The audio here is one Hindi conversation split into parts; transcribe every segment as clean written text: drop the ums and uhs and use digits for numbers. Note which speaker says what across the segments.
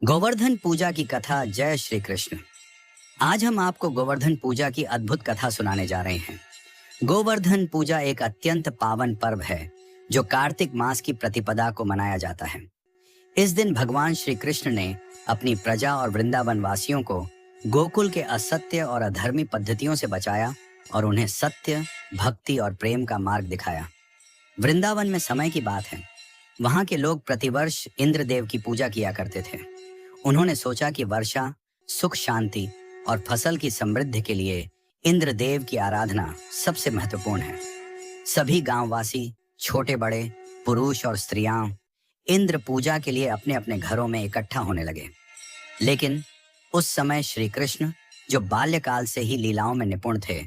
Speaker 1: गोवर्धन पूजा की कथा। जय श्री कृष्ण। आज हम आपको गोवर्धन पूजा की अद्भुत कथा सुनाने जा रहे हैं। गोवर्धन पूजा एक अत्यंत पावन पर्व है जो कार्तिक मास की प्रतिपदा को मनाया जाता है। इस दिन भगवान श्री कृष्ण ने अपनी प्रजा और वृंदावन वासियों को गोकुल के असत्य और अधर्मी पद्धतियों से बचाया और उन्हें सत्य, भक्ति और प्रेम का मार्ग दिखाया। वृंदावन में समय की बात है, वहां के लोग प्रतिवर्ष इंद्रदेव की पूजा किया करते थे। उन्होंने सोचा कि वर्षा, सुख, शांति और फसल की समृद्धि के लिए इंद्रदेव की आराधना सबसे महत्वपूर्ण है। सभी गांववासी, छोटे बड़े, पुरुष और स्त्रियां इंद्र पूजा के लिए अपने अपने घरों में इकट्ठा होने लगे। लेकिन उस समय श्री कृष्ण, जो बाल्यकाल से ही लीलाओं में निपुण थे,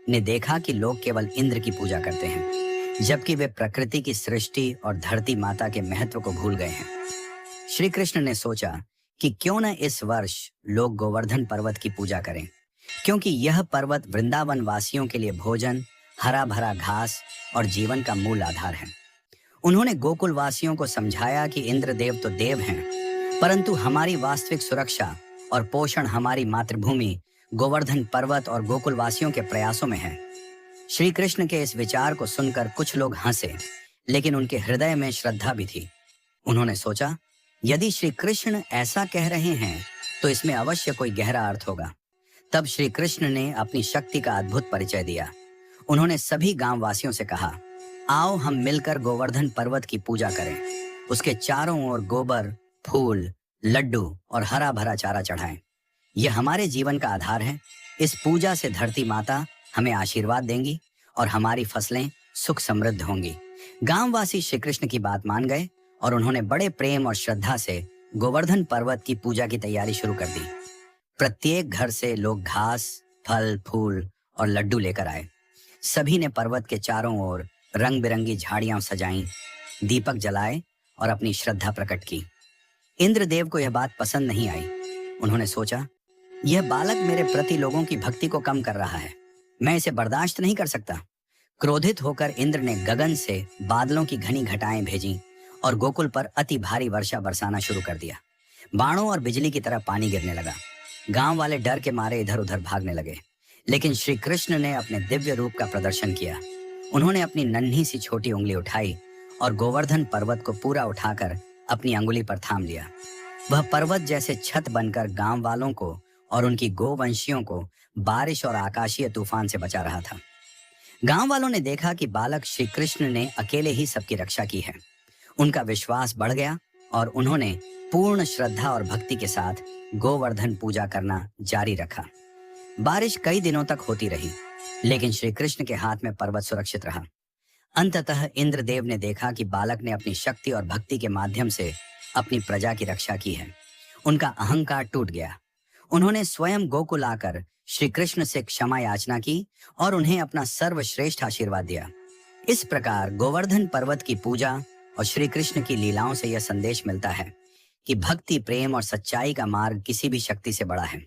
Speaker 1: ने देखा कि लोग केवल इंद्र की पूजा करते हैं, जबकि वे प्रकृति की सृष्टि और धरती माता के महत्व को भूल गए हैं। श्री कृष्ण ने सोचा कि क्यों न इस वर्ष लोग गोवर्धन पर्वत की पूजा करें, क्योंकि यह पर्वत वृंदावन वासियों के लिए भोजन, हरा भरा घास और जीवन का मूल आधार है। उन्होंने गोकुल वासियों को समझाया कि इंद्रदेव तो देव हैं, परंतु हमारी वास्तविक सुरक्षा और पोषण हमारी मातृभूमि गोवर्धन पर्वत और गोकुल वासियों के प्रयासों में है। श्री कृष्ण के इस विचार को सुनकर कुछ लोग हंसे, लेकिन उनके हृदय में श्रद्धा भी थी। उन्होंने सोचा, यदि श्री कृष्ण ऐसा कह रहे हैं तो इसमें अवश्य कोई गहरा अर्थ होगा। तब श्री कृष्ण ने अपनी शक्ति का अद्भुत परिचय दिया। उन्होंने सभी गांव वासियों से कहा, आओ हम मिलकर गोवर्धन पर्वत की पूजा करें। उसके चारों ओर गोबर, फूल, लड्डू और हरा भरा चारा चढ़ाएं। यह हमारे जीवन का आधार है। इस पूजा से धरती माता हमें आशीर्वाद देंगी और हमारी फसलें सुख समृद्ध होंगी। गांववासी श्री कृष्ण की बात मान गए और उन्होंने बड़े प्रेम और श्रद्धा से गोवर्धन पर्वत की पूजा की तैयारी शुरू कर दी। प्रत्येक घर से लोग घास, फल, फूल और लड्डू लेकर आए। सभी ने पर्वत के चारों ओर रंग बिरंगी झाड़ियां सजाईं, दीपक जलाए और अपनी श्रद्धा प्रकट की। इंद्रदेव को यह बात पसंद नहीं आई। उन्होंने सोचा, यह बालक मेरे प्रति लोगों की भक्ति को कम कर रहा है, मैं इसे बर्दाश्त नहीं कर सकता। क्रोधित होकर इंद्र ने गगन से बादलों की घनी घटाएं भेजी और गोकुल पर अति भारी वर्षा बरसाना शुरू कर दिया। बाणों और बिजली की तरह पानी गिरने लगा। गांव वाले डर के मारे इधर उधर भागने लगे, लेकिन श्री कृष्ण ने अपने दिव्य रूप का प्रदर्शन किया। उन्होंने अपनी नन्ही सी छोटी उंगली उठाई और गोवर्धन पर्वत को पूरा उठाकर अपनी अंगुली पर थाम लिया। वह पर्वत जैसे छत बनकर गांव वालों को और उनकी गोवंशियों को बारिश और आकाशीय तूफान से बचा रहा था। गांव वालों ने देखा कि बालक श्री कृष्ण ने अकेले ही सबकी रक्षा की है। उनका विश्वास बढ़ गया और उन्होंने पूर्ण श्रद्धा और भक्ति के साथ गोवर्धन पूजा करना जारी रखा। बारिश कई दिनों तक होती रही, लेकिन श्री कृष्ण के हाथ में पर्वत सुरक्षित रहा। अंततः इंद्रदेव ने देखा कि बालक ने अपनी शक्ति और भक्ति के माध्यम से अपनी प्रजा की रक्षा की है। उनका अहंकार टूट गया। उन्होंने स्वयं गोकुल आकर श्री कृष्ण से क्षमा याचना की और उन्हें अपना सर्वश्रेष्ठ आशीर्वाद दिया। इस प्रकार गोवर्धन पर्वत की पूजा और श्री कृष्ण की लीलाओं से यह संदेश मिलता है कि भक्ति, प्रेम और सच्चाई का मार्ग किसी भी शक्ति से बड़ा है।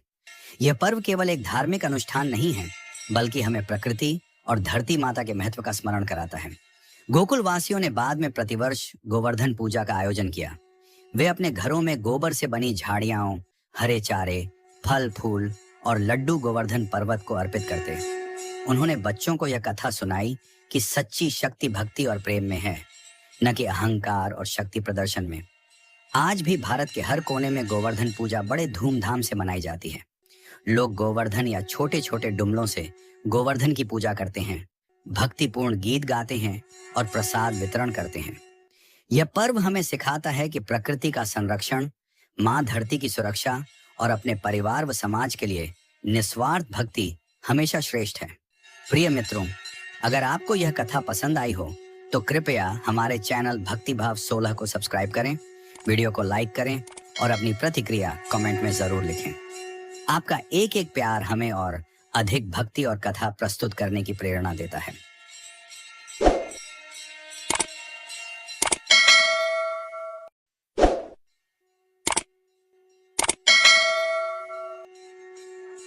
Speaker 1: यह पर्व केवल एक धार्मिक अनुष्ठान नहीं है, बल्कि हमें प्रकृति और धरती माता के महत्व का स्मरण कराता है। गोकुल वासियों ने बाद में प्रतिवर्ष गोवर्धन पूजा का आयोजन किया। वे अपने घरों में गोबर से बनी झाड़ियां, हरे चारे, फल, फूल और लड्डू गोवर्धन पर्वत को अर्पित करते। उन्होंने बच्चों को यह कथा सुनाई कि सच्ची शक्ति भक्ति और प्रेम में है, न कि अहंकार और शक्ति प्रदर्शन में। आज भी भारत के हर कोने में गोवर्धन पूजा बड़े धूमधाम से मनाई जाती है। लोग गोवर्धन या छोटे छोटे डुमलों से गोवर्धन की पूजा करते हैं, भक्तिपूर्ण गीत गाते हैं और प्रसाद वितरण करते हैं। यह पर्व हमें सिखाता है कि प्रकृति का संरक्षण, माँ धरती की सुरक्षा और अपने परिवार व समाज के लिए निस्वार्थ भक्ति हमेशा श्रेष्ठ है। प्रिय मित्रों, अगर आपको यह कथा पसंद आई हो तो कृपया हमारे चैनल भक्ति भाव 16 को सब्सक्राइब करें, वीडियो को लाइक करें और अपनी प्रतिक्रिया कमेंट में जरूर लिखें। आपका एक एक प्यार हमें और अधिक भक्ति और कथा प्रस्तुत करने की प्रेरणा देता है।